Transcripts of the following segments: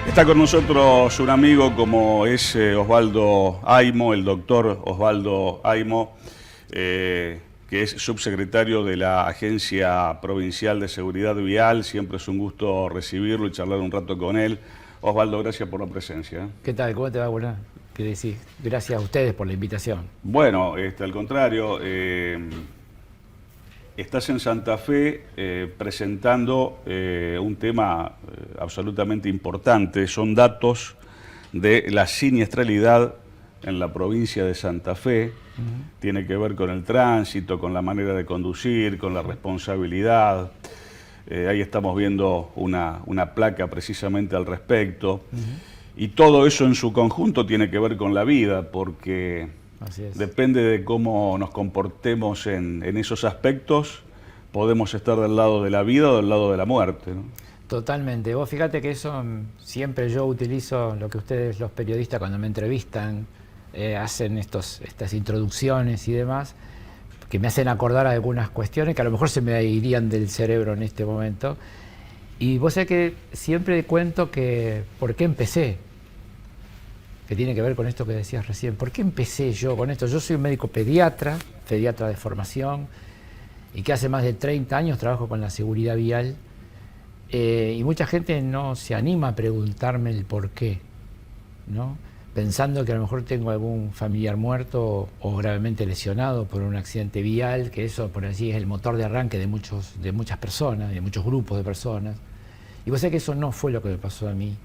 Está con nosotros un amigo como es Osvaldo Aymo, el doctor Osvaldo Aymo, que es subsecretario de la Agencia Provincial de Seguridad Vial. Siempre es un gusto recibirlo y charlar un rato con él. Osvaldo, gracias por la presencia. ¿Qué tal? ¿Cómo te va? Bueno, ¿qué decís? Gracias a ustedes por la invitación. Bueno, al contrario, estás en Santa Fe presentando un tema absolutamente importante. Son datos de la siniestralidad en la provincia de Santa Fe. Tiene que ver con el tránsito, con la manera de conducir, con la responsabilidad. Ahí estamos viendo una placa precisamente al respecto. Y todo eso en su conjunto tiene que ver con la vida, porque depende de cómo nos comportemos en esos aspectos, podemos estar del lado de la vida o del lado de la muerte, ¿no? Totalmente. Vos fíjate que eso siempre yo utilizo lo que ustedes, los periodistas, cuando me entrevistan, hacen estas introducciones y demás, que me hacen acordar algunas cuestiones que a lo mejor se me irían del cerebro en este momento. Y vos sabés que siempre cuento que por qué empecé, que tiene que ver con esto que decías recién. ¿Por qué empecé yo con esto? Yo soy un médico pediatra de formación, y que hace más de 30 años trabajo con la seguridad vial, y mucha gente no se anima a preguntarme el por qué, ¿no? Pensando que a lo mejor tengo algún familiar muerto o gravemente lesionado por un accidente vial, que eso por así es el motor de arranque de muchas personas, de muchos grupos de personas. Y vos sabés que eso no fue lo que me pasó a mí.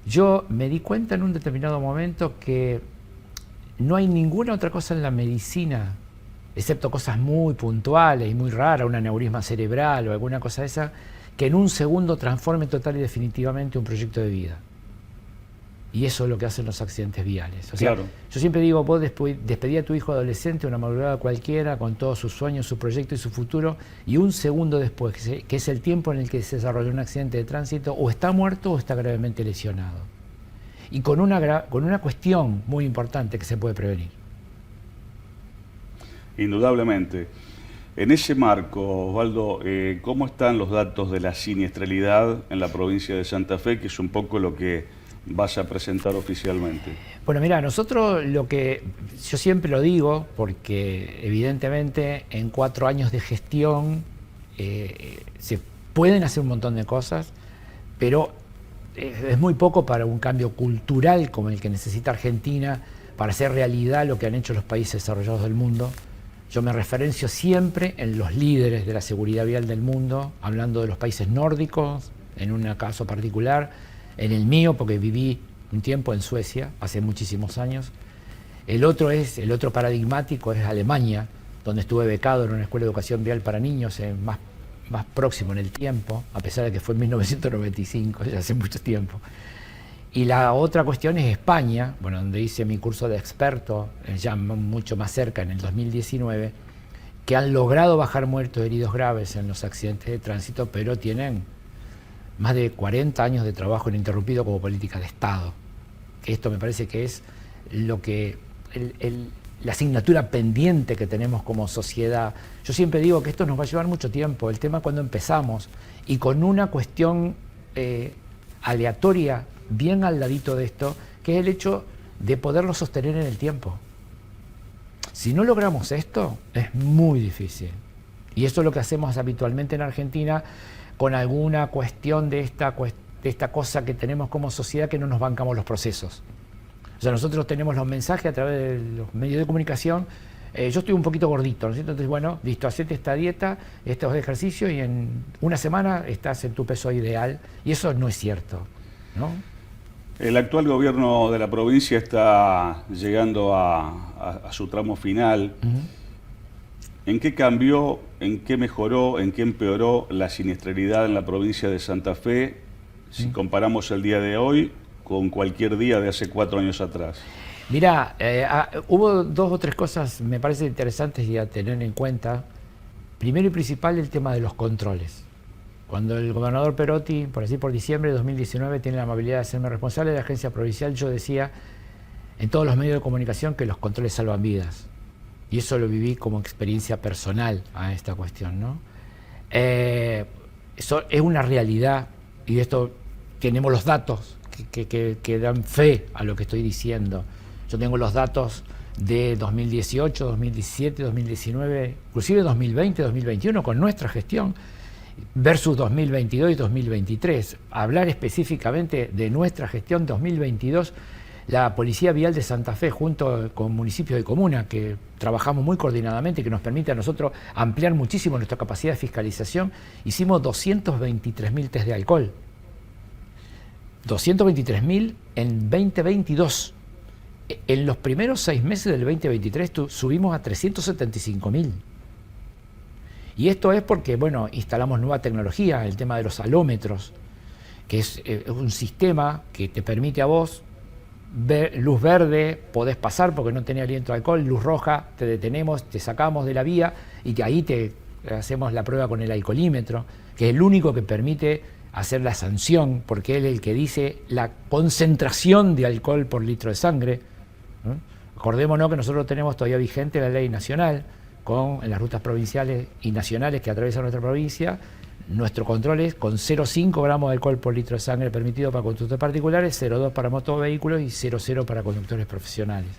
Yo me di cuenta en un determinado momento que no hay ninguna otra cosa en la medicina, excepto cosas muy puntuales y muy raras, un aneurisma cerebral o alguna cosa de esa, que en un segundo transforme total y definitivamente un proyecto de vida. Y eso es lo que hacen los accidentes viales. O sea, Claro. yo siempre digo, vos despedí a tu hijo adolescente una madrugada cualquiera, con todos sus sueños, su proyecto y su futuro, y un segundo después, que es el tiempo en el que se desarrolla un accidente de tránsito, o está muerto o está gravemente lesionado. Y con una cuestión muy importante que se puede prevenir. Indudablemente. En ese marco, Osvaldo, ¿cómo están los datos de la siniestralidad en la provincia de Santa Fe, que es un poco lo que vas a presentar oficialmente? Bueno, mira, nosotros yo siempre lo digo, porque evidentemente en 4 años de gestión se pueden hacer un montón de cosas, pero es muy poco para un cambio cultural como el que necesita Argentina para hacer realidad lo que han hecho los países desarrollados del mundo. Yo me referencio siempre en los líderes de la seguridad vial del mundo, hablando de los países nórdicos, en un caso particular, en el mío, porque viví un tiempo en Suecia, hace muchísimos años. El otro paradigmático es Alemania, donde estuve becado en una escuela de educación vial para niños, más próximo en el tiempo, a pesar de que fue en 1995, ya hace mucho tiempo. Y la otra cuestión es España, bueno, donde hice mi curso de experto, ya mucho más cerca, en el 2019, que han logrado bajar muertos y heridos graves en los accidentes de tránsito, pero tienen más de 40 años de trabajo ininterrumpido como política de Estado. Esto me parece que es lo que la asignatura pendiente que tenemos como sociedad. Yo siempre digo que esto nos va a llevar mucho tiempo, el tema cuando empezamos, y con una cuestión aleatoria, bien al ladito de esto, que es el hecho de poderlo sostener en el tiempo. Si no logramos esto, es muy difícil. Y eso es lo que hacemos habitualmente en Argentina, con alguna cuestión de esta cosa que tenemos como sociedad, que no nos bancamos los procesos. O sea, nosotros tenemos los mensajes a través de los medios de comunicación. Yo estoy un poquito gordito, ¿no es cierto? Entonces, bueno, listo, hacete esta dieta, estos ejercicios, y en una semana estás en tu peso ideal. Y eso no es cierto, ¿no? El actual gobierno de la provincia está llegando a su tramo final. ¿En qué cambió, en qué mejoró, en qué empeoró la siniestralidad en la provincia de Santa Fe, si comparamos el día de hoy con cualquier día de hace 4 años atrás? Mirá, hubo 2 o 3 cosas, me parece interesantes y a tener en cuenta. Primero y principal, el tema de los controles. Cuando el gobernador Perotti, por diciembre de 2019, tiene la amabilidad de hacerme responsable de la agencia provincial, yo decía en todos los medios de comunicación que los controles salvan vidas. Y eso lo viví como experiencia personal a esta cuestión, ¿no? Eso es una realidad, y esto tenemos los datos que dan fe a lo que estoy diciendo. Yo tengo los datos de 2018, 2017, 2019, inclusive 2020, 2021 con nuestra gestión versus 2022 y 2023. Hablar específicamente de nuestra gestión 2022, la Policía Vial de Santa Fe junto con municipios de comuna, que trabajamos muy coordinadamente, que nos permite a nosotros ampliar muchísimo nuestra capacidad de fiscalización, hicimos 223.000 test de alcohol. 223.000 en 2022. En los primeros 6 meses del 2023 subimos a 375.000. Y esto es porque, bueno, instalamos nueva tecnología, el tema de los alómetros, que es un sistema que te permite a vos ver luz verde, podés pasar porque no tenés aliento de alcohol, luz roja, te detenemos, te sacamos de la vía y ahí te hacemos la prueba con el alcoholímetro, que es el único que permite hacer la sanción, porque él es el que dice la concentración de alcohol por litro de sangre. Acordémonos que nosotros tenemos todavía vigente la ley nacional, en las rutas provinciales y nacionales que atraviesan nuestra provincia, nuestro control es con 0,5 gramos de alcohol por litro de sangre permitido para conductores particulares, 0,2 para motovehículos y 0,0 para conductores profesionales.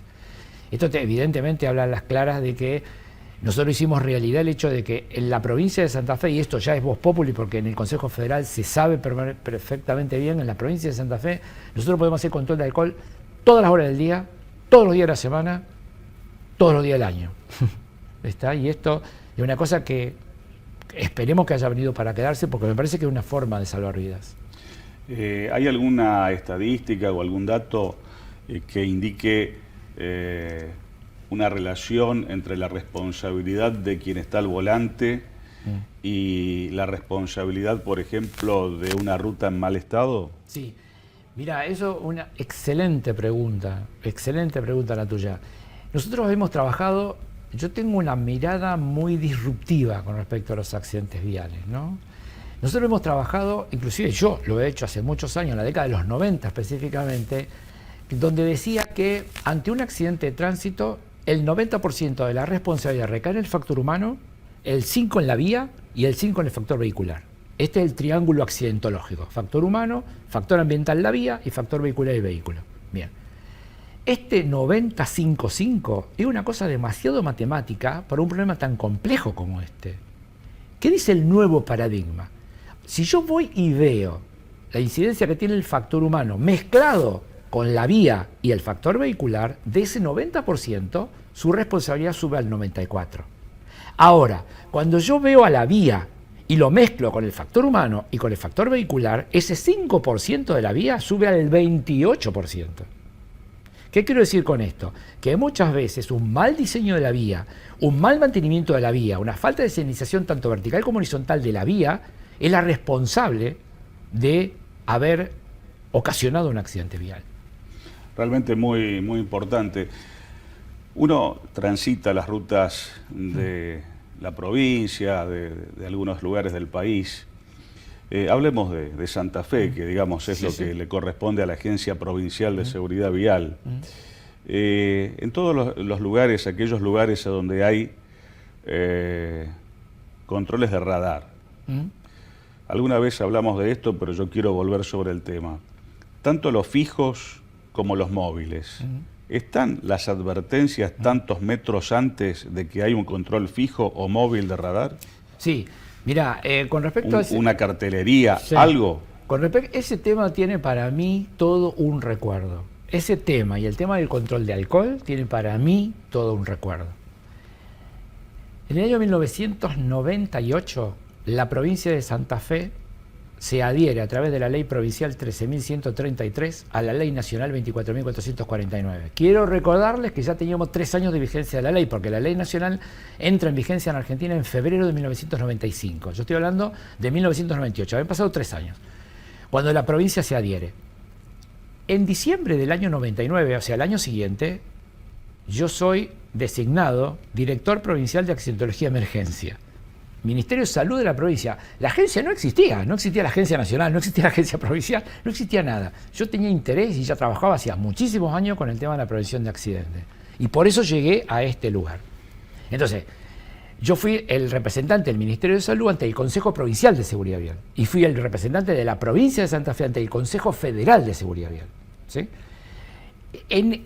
Esto evidentemente habla a las claras de que nosotros hicimos realidad el hecho de que en la provincia de Santa Fe, y esto ya es voz populi porque en el Consejo Federal se sabe perfectamente bien, en la provincia de Santa Fe nosotros podemos hacer control de alcohol todas las horas del día, todos los días de la semana, todos los días del año. ¿Está? Y esto es una cosa que esperemos que haya venido para quedarse, porque me parece que es una forma de salvar vidas. ¿Hay alguna estadística o algún dato que indique una relación entre la responsabilidad de quien está al volante y la responsabilidad, por ejemplo, de una ruta en mal estado? Sí, mira, eso es una excelente pregunta la tuya. Nosotros hemos trabajado, yo tengo una mirada muy disruptiva con respecto a los accidentes viales, ¿no? Nosotros hemos trabajado, inclusive yo lo he hecho hace muchos años, en la década de los 90 específicamente, donde decía que ante un accidente de tránsito, el 90% de la responsabilidad recae en el factor humano, el 5% en la vía y el 5% en el factor vehicular. Este es el triángulo accidentológico: factor humano, factor ambiental la vía y factor vehicular el vehículo. Bien. Este 90-5-5 es una cosa demasiado matemática para un problema tan complejo como este. ¿Qué dice el nuevo paradigma? Si yo voy y veo la incidencia que tiene el factor humano mezclado con la vía y el factor vehicular, de ese 90%, su responsabilidad sube al 94%. Ahora, cuando yo veo a la vía y lo mezclo con el factor humano y con el factor vehicular, ese 5% de la vía sube al 28%. ¿Qué quiero decir con esto? Que muchas veces un mal diseño de la vía, un mal mantenimiento de la vía, una falta de señalización tanto vertical como horizontal de la vía, es la responsable de haber ocasionado un accidente vial. Realmente muy, muy importante. Uno transita las rutas de la provincia, de algunos lugares del país. Hablemos de Santa Fe, que digamos es lo que le corresponde a la Agencia Provincial de Seguridad Vial. En todos los lugares, aquellos lugares a donde hay controles de radar. Alguna vez hablamos de esto, pero yo quiero volver sobre el tema. Tanto los fijos como los móviles. ¿Están las advertencias tantos metros antes de que hay un control fijo o móvil de radar? Sí. Mira, con respecto a una cartelería, algo. Con respecto, ese tema tiene para mí todo un recuerdo. Ese tema y el tema del control de alcohol tiene para mí todo un recuerdo. En el año 1998, la provincia de Santa Fe se adhiere a través de la ley provincial 13.133 a la ley nacional 24.449. Quiero recordarles que ya teníamos 3 años de vigencia de la ley, porque la ley nacional entra en vigencia en Argentina en febrero de 1995. Yo estoy hablando de 1998, habían pasado 3 años, cuando la provincia se adhiere. En diciembre del año 99, o sea, el año siguiente, yo soy designado director provincial de accidentología y emergencia. Ministerio de Salud de la provincia. La agencia no existía la agencia nacional, no existía la agencia provincial, no existía nada. Yo tenía interés y ya trabajaba hacía muchísimos años con el tema de la prevención de accidentes. Y por eso llegué a este lugar. Entonces, Yo fui el representante del Ministerio de Salud ante el Consejo Provincial de Seguridad Vial y fui el representante de la provincia de Santa Fe ante el Consejo Federal de Seguridad Vial, ¿sí?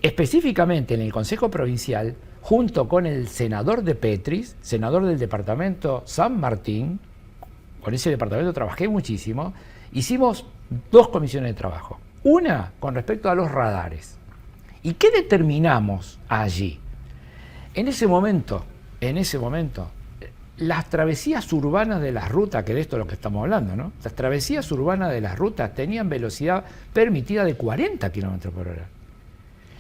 Específicamente en el Consejo Provincial, junto con el senador de Petris, senador del departamento San Martín, con ese departamento trabajé muchísimo, hicimos 2 comisiones de trabajo. Una con respecto a los radares. ¿Y qué determinamos allí? En ese momento, las travesías urbanas de las rutas, que de esto es lo que estamos hablando, ¿no? Las travesías urbanas de las rutas tenían velocidad permitida de 40 kilómetros por hora.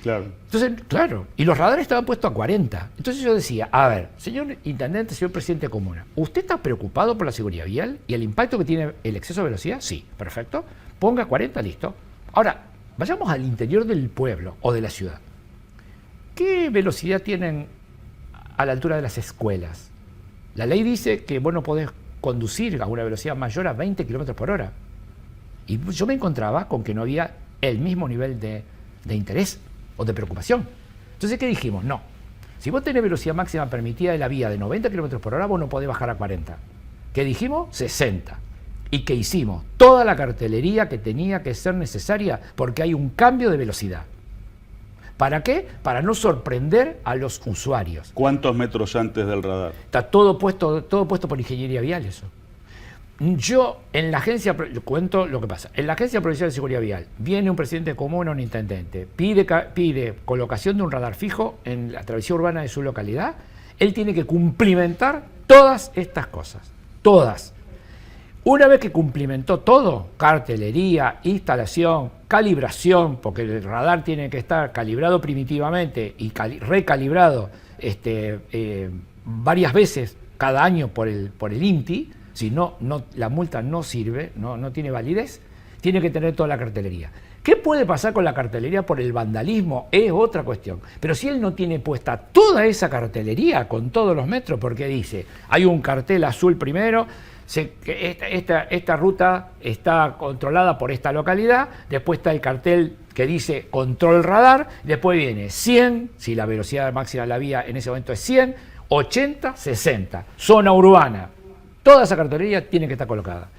Claro. Entonces, claro, y los radares estaban puestos a 40. Entonces yo decía, a ver, señor intendente, señor presidente de comuna, ¿usted está preocupado por la seguridad vial y el impacto que tiene el exceso de velocidad? Sí, perfecto. Ponga 40, listo. Ahora, vayamos al interior del pueblo o de la ciudad. ¿Qué velocidad tienen a la altura de las escuelas? La ley dice que vos no podés conducir a una velocidad mayor a 20 kilómetros por hora. Y yo me encontraba con que no había el mismo nivel de interés o de preocupación. Entonces, ¿qué dijimos? No. Si vos tenés velocidad máxima permitida de la vía de 90 kilómetros por hora, vos no podés bajar a 40. ¿Qué dijimos? 60. ¿Y qué hicimos? Toda la cartelería que tenía que ser necesaria porque hay un cambio de velocidad. ¿Para qué? Para no sorprender a los usuarios. ¿Cuántos metros antes del radar? Está todo puesto por ingeniería vial eso. Yo en la agencia, cuento lo que pasa, en la Agencia Provincial de Seguridad Vial viene un presidente de comuna o un intendente, pide colocación de un radar fijo en la travesía urbana de su localidad, él tiene que cumplimentar todas estas cosas, todas. Una vez que cumplimentó todo, cartelería, instalación, calibración, porque el radar tiene que estar calibrado primitivamente y recalibrado varias veces cada año por el INTI, si no, la multa no sirve, no tiene validez, tiene que tener toda la cartelería. ¿Qué puede pasar con la cartelería por el vandalismo? Es otra cuestión. Pero si él no tiene puesta toda esa cartelería con todos los metros, porque dice, hay un cartel azul primero, esta ruta está controlada por esta localidad, después está el cartel que dice control radar, después viene 100, si la velocidad máxima de la vía en ese momento es 100, 80, 60, zona urbana. Toda esa cartelería tiene que estar colocada.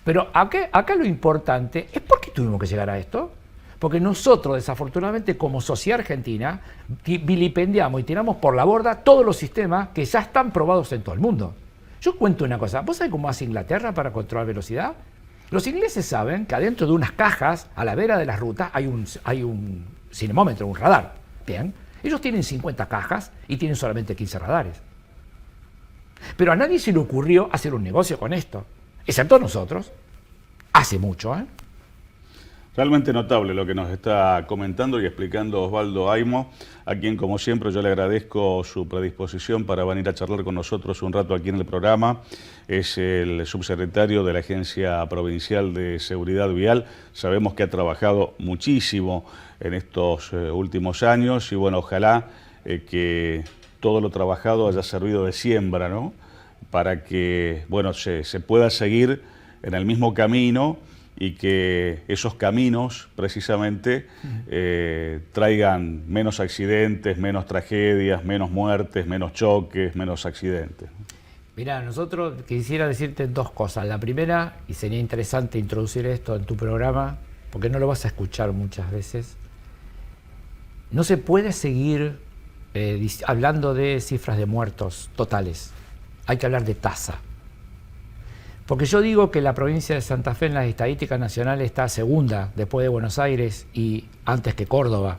Pero acá lo importante es por qué tuvimos que llegar a esto. Porque nosotros, desafortunadamente, como sociedad argentina, vilipendiamos y tiramos por la borda todos los sistemas que ya están probados en todo el mundo. Yo cuento una cosa, ¿vos sabés cómo hace Inglaterra para controlar velocidad? Los ingleses saben que adentro de unas cajas, a la vera de las rutas, hay un cinemómetro, un radar. Bien, ellos tienen 50 cajas y tienen solamente 15 radares. Pero a nadie se le ocurrió hacer un negocio con esto, excepto a nosotros, hace mucho, ¿eh? Realmente notable lo que nos está comentando y explicando Osvaldo Aymo, a quien como siempre yo le agradezco su predisposición para venir a charlar con nosotros un rato aquí en el programa. Es el subsecretario de la Agencia Provincial de Seguridad Vial. Sabemos que ha trabajado muchísimo en estos últimos años y bueno, ojalá que todo lo trabajado haya servido de siembra, ¿no? Para que bueno, se pueda seguir en el mismo camino y que esos caminos precisamente traigan menos accidentes, menos tragedias, menos muertes, menos choques, menos accidentes. Mira, nosotros quisiera decirte 2 cosas. La primera, y sería interesante introducir esto en tu programa, porque no lo vas a escuchar muchas veces, no se puede seguir hablando de cifras de muertos totales. Hay que hablar de tasa. Porque yo digo que la provincia de Santa Fe en las estadísticas nacionales está segunda después de Buenos Aires y antes que Córdoba.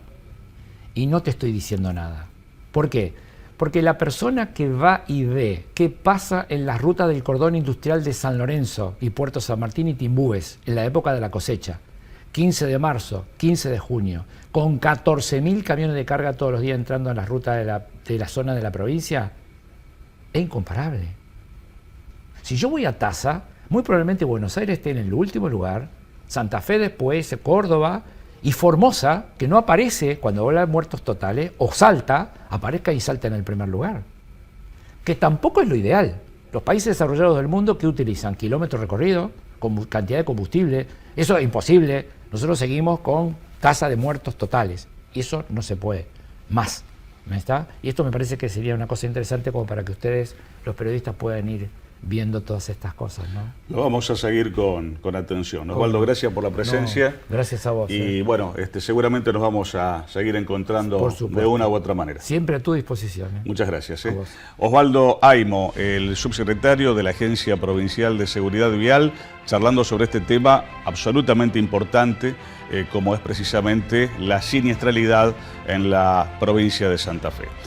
Y no te estoy diciendo nada. ¿Por qué? Porque la persona que va y ve qué pasa en las rutas del cordón industrial de San Lorenzo y Puerto San Martín y Timbúes en la época de la cosecha, 15 de marzo, 15 de junio, con 14.000 camiones de carga todos los días entrando en las rutas de la zona de la provincia, es incomparable. Si yo voy a tasa, muy probablemente Buenos Aires esté en el último lugar, Santa Fe después, Córdoba y Formosa, que no aparece cuando habla de muertos totales, o Salta, aparezca y Salta en el primer lugar. Que tampoco es lo ideal. Los países desarrollados del mundo que utilizan kilómetros recorridos, con cantidad de combustible, eso es imposible. Nosotros seguimos con tasa de muertos totales y eso no se puede. Más. ¿Me está? Y esto me parece que sería una cosa interesante como para que ustedes, los periodistas, puedan ir viendo todas estas cosas, ¿no? Lo vamos a seguir con atención. Osvaldo, gracias por la presencia. No, gracias a vos. Y bueno, seguramente nos vamos a seguir encontrando de una u otra manera. Siempre a tu disposición. Muchas gracias. Osvaldo Aymo, el subsecretario de la Agencia Provincial de Seguridad Vial, charlando sobre este tema absolutamente importante, como es precisamente la siniestralidad en la provincia de Santa Fe.